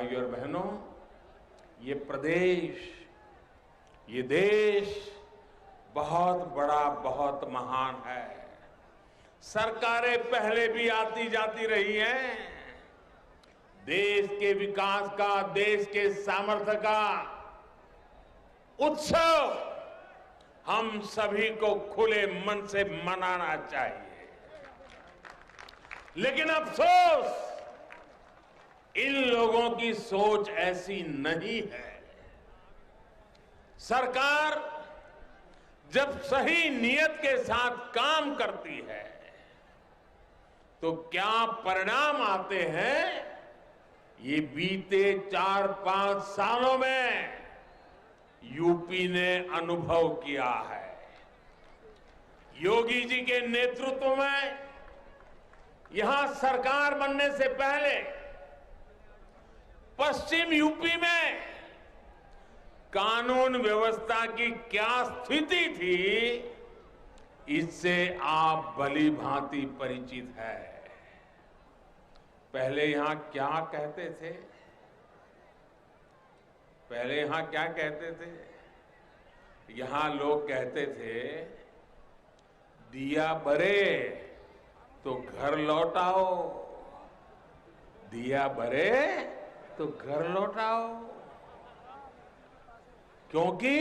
भाइयों और बहनों, ये प्रदेश, ये देश बहुत बड़ा, बहुत महान है। सरकारें पहले भी आती जाती रही हैं। देश के विकास का, देश के सामर्थ्य का उत्सव हम सभी को खुले मन से मनाना चाहिए। लेकिन अफसोस, इन लोगों की सोच ऐसी नहीं है। सरकार जब सही नियत के साथ काम करती है तो क्या परिणाम आते हैं, ये बीते 4-5 सालों में यूपी ने अनुभव किया है। योगी जी के नेतृत्व में यहां सरकार बनने से पहले पश्चिम यूपी में कानून व्यवस्था की क्या स्थिति थी, इससे आप भली भांति परिचित है। पहले यहां क्या कहते थे? पहले यहां क्या कहते थे? यहां लोग कहते थे, दिया बरे तो घर लौटाओ, दिया बरे तो घर लौटाओ। क्योंकि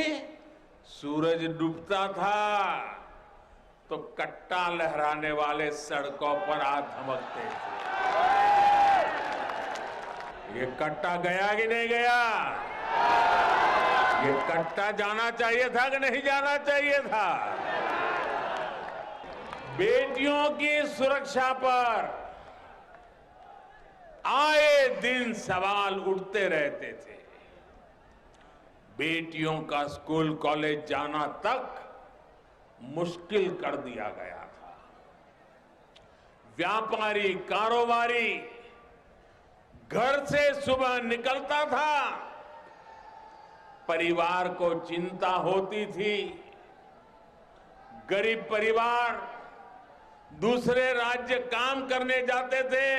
सूरज डूबता था तो कट्टा लहराने वाले सड़कों पर आ धमकते थे। ये कट्टा गया कि नहीं गया? ये कट्टा जाना चाहिए था कि नहीं जाना चाहिए था? बेटियों की सुरक्षा पर आए दिन सवाल उठते रहते थे। बेटियों का स्कूल कॉलेज जाना तक मुश्किल कर दिया गया था। व्यापारी, कारोबारी घर से सुबह निकलता था, परिवार को चिंता होती थी। गरीब परिवार दूसरे राज्य काम करने जाते थे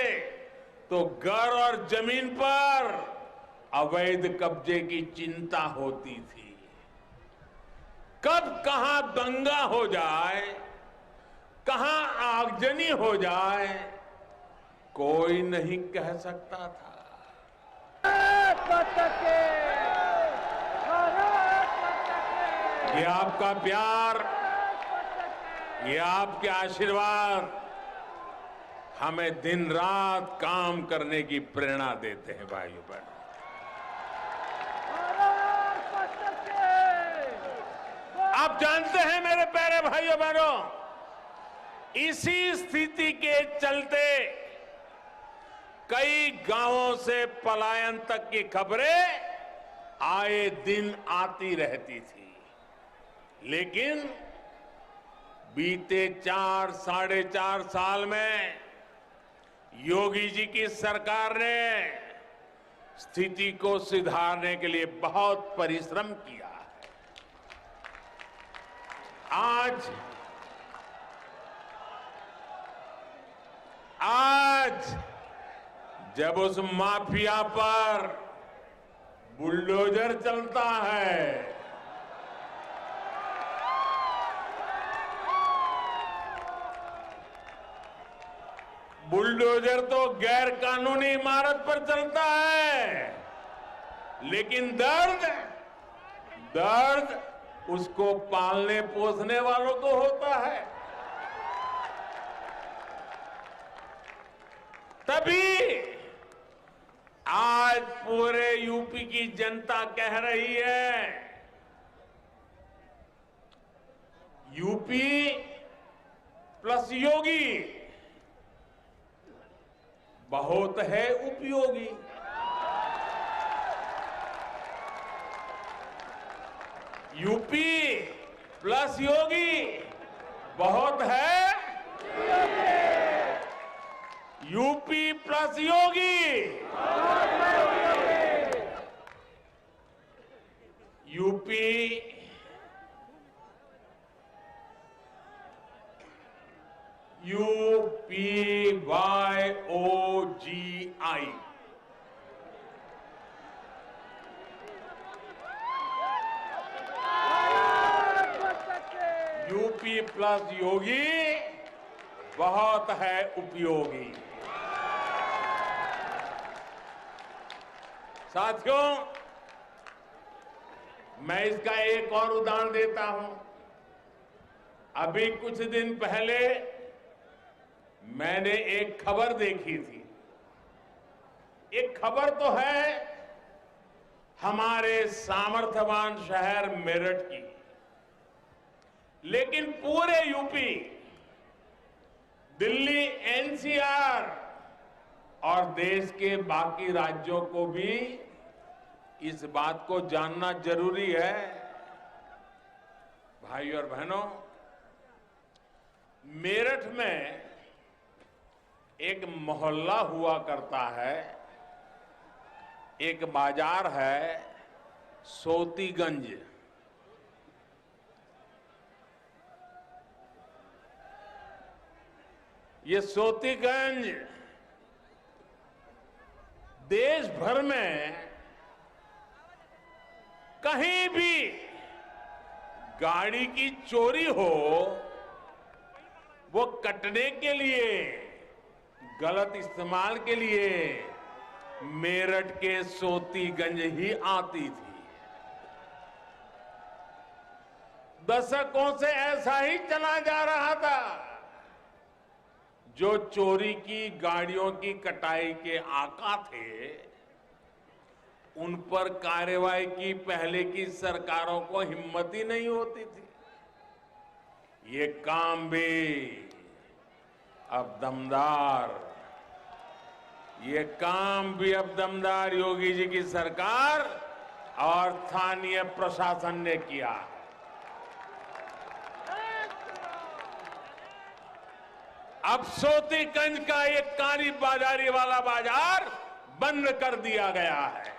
तो घर और जमीन पर अवैध कब्जे की चिंता होती थी। कब कहां दंगा हो जाए, कहां आगजनी हो जाए, कोई नहीं कह सकता था। ये आपका प्यार, ये आपके आशीर्वाद हमें दिन रात काम करने की प्रेरणा देते हैं भाइयों बहनों। आप जानते हैं मेरे प्यारे भाइयों बहनों, इसी स्थिति के चलते कई गांवों से पलायन तक की खबरें आए दिन आती रहती थी। लेकिन बीते 4-4.5 साल में योगी जी की सरकार ने स्थिति को सुधारने के लिए बहुत परिश्रम किया है। आज जब उस माफिया पर बुलडोजर चलता है, बुलडोजर तो गैर कानूनी इमारत पर चलता है, लेकिन दर्द उसको पालने पोसने वालों को होता है। तभी आज पूरे यूपी की जनता कह रही है, यूपी प्लस योगी बहुत है उपयोगी। यूपी प्लस योगी बहुत है, यूपी प्लस योगी, यूपी UPYOGI यूपी प्लस योगी बहुत है उपयोगी। साथियों, मैं इसका एक और उदाहरण देता हूं। अभी कुछ दिन पहले मैंने एक खबर देखी थी। एक खबर तो है हमारे सामर्थ्यवान शहर मेरठ की, लेकिन पूरे यूपी, दिल्ली, एनसीआर और देश के बाकी राज्यों को भी इस बात को जानना जरूरी है। भाइयों और बहनों, मेरठ में एक मोहल्ला हुआ करता है, एक बाजार है सोतीगंज। ये सोतीगंज देश भर में कहीं भी गाड़ी की चोरी हो, वो कटने के लिए, गलत इस्तेमाल के लिए मेरठ के सोतीगंज ही आती थी। दशकों से ऐसा ही चला जा रहा था। जो चोरी की गाड़ियों की कटाई के आका थे, उन पर कार्रवाई की पहले की सरकारों को हिम्मत ही नहीं होती थी। ये काम भी अब दमदार, ये काम भी अब दमदार योगी जी की सरकार और स्थानीय प्रशासन ने किया है। अब सोतीगंज का एक काली बाजारी वाला बाजार बंद कर दिया गया है।